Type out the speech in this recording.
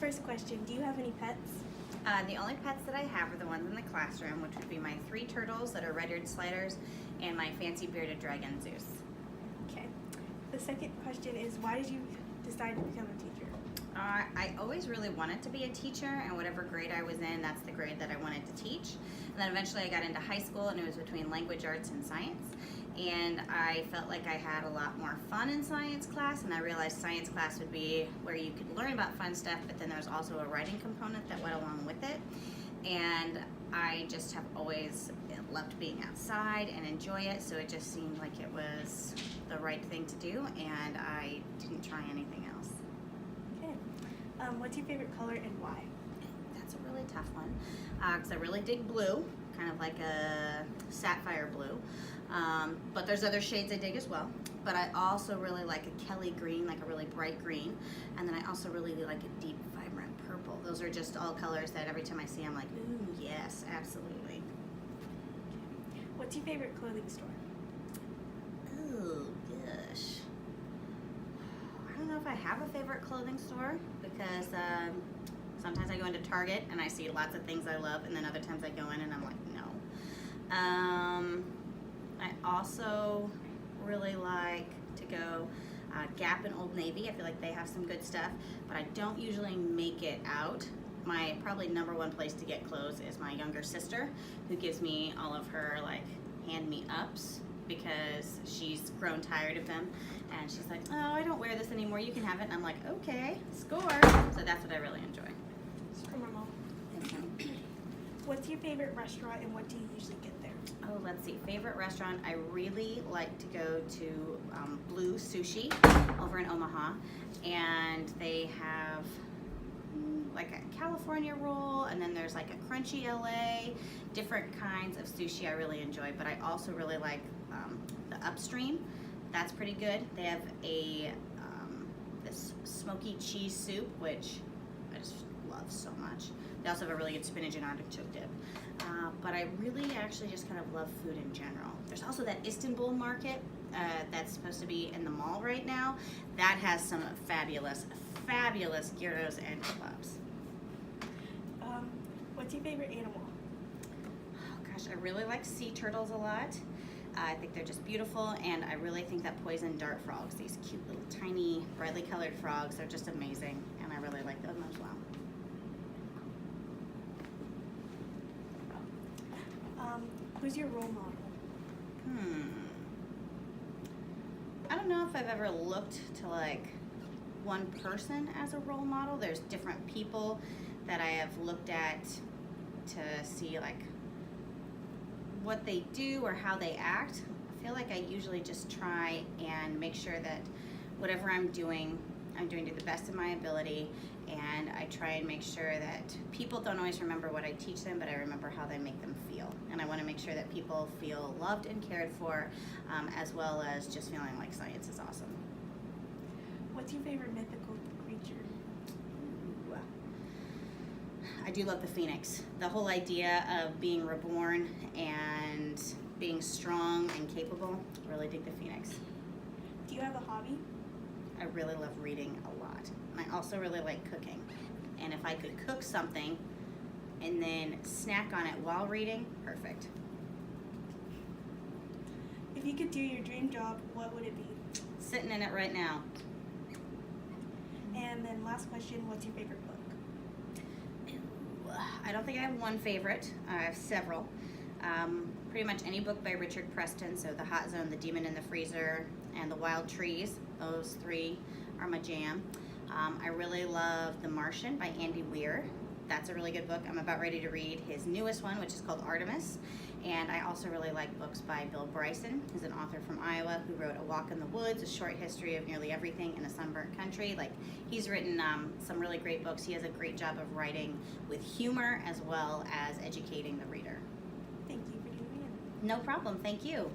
first question, do you have any pets? The only pets that I have are the ones in the classroom, which would be my 3 turtles that are red-eared sliders and my fancy bearded dragon Zeus. Okay. The second question is, why did you decide to become a teacher? I always really wanted to be a teacher, and whatever grade I was in, that's the grade that I wanted to teach. And then eventually I got into high school, and it was between language arts and science. And I felt like I had a lot more fun in science class, and I realized science class would be where you could learn about fun stuff, but then there's also a writing component that went along with it. And I just have always loved being outside and enjoy it, so it just seemed like it was the right thing to do, and I didn't try anything else. Okay. What's your favorite color and why? That's a really tough one, because I really dig blue, kind of like a sapphire blue. But there's other shades I dig as well. But I also really like a Kelly green, like a really bright green. And then I also really like a deep, vibrant purple. Those are just all colors that every time I see, I'm like, ooh, yes, absolutely. What's your favorite clothing store? Oh, gosh. I don't know if I have a favorite clothing store, because sometimes I go into Target and I see lots of things I love, and then other times I go in and I'm like, no. I also really like to go Gap and Old Navy. I feel like they have some good stuff, but I don't usually make it out. My probably #1 place to get clothes is my younger sister, who gives me all of her like hand-me-ups, because she's grown tired of them, and she's like, oh, I don't wear this anymore, you can have it. And I'm like, okay, score. So that's what I really enjoy. For my mom. What's your favorite restaurant and what do you usually get there? Oh, let's see. Favorite restaurant, I really like to go to Blue Sushi over in Omaha, and they have like a California roll, and then there's like a crunchy LA, different kinds of sushi I really enjoy. But I also really like the Upstream. That's pretty good. They have a this smoky cheese soup, which I just love so much. They also have a really good spinach and artichoke dip. But I really actually just kind of love food in general. There's also that Istanbul market that's supposed to be in the mall right now. That has some fabulous, fabulous gyros and kebabs. What's your favorite animal? Oh gosh, I really like sea turtles a lot. I think they're just beautiful, and I really think that poison dart frogs, these cute little tiny brightly colored frogs, they're just amazing, and I really like them as well. Who's your role model? I don't know if I've ever looked to like one person as a role model. There's different people that I have looked at to see like what they do or how they act. I feel like I usually just try and make sure that whatever I'm doing to the best of my ability, and I try and make sure that people don't always remember what I teach them, but I remember how they make them feel. And I want to make sure that people feel loved and cared for, as well as just feeling like science is awesome. What's your favorite mythical creature? Ooh. I do love the phoenix. The whole idea of being reborn and being strong and capable, I really dig the phoenix. Do you have a hobby? I really love reading a lot. And I also really like cooking. And if I could cook something and then snack on it while reading, perfect. If you could do your dream job, what would it be? Sitting in it right now. And then last question, what's your favorite book? I don't think I have one favorite. I have several. Pretty much any book by Richard Preston, so The Hot Zone, The Demon in the Freezer, and The Wild Trees. Those 3 are my jam. I really love The Martian by Andy Weir. That's a really good book. I'm about ready to read his newest one, which is called Artemis. And I also really like books by Bill Bryson, who's an author from Iowa who wrote A Walk in the Woods, a short history of nearly everything in a sunburnt country. Like, he's written some really great books. He has a great job of writing with humor as well as educating the reader. Thank you for doing it. No problem, thank you.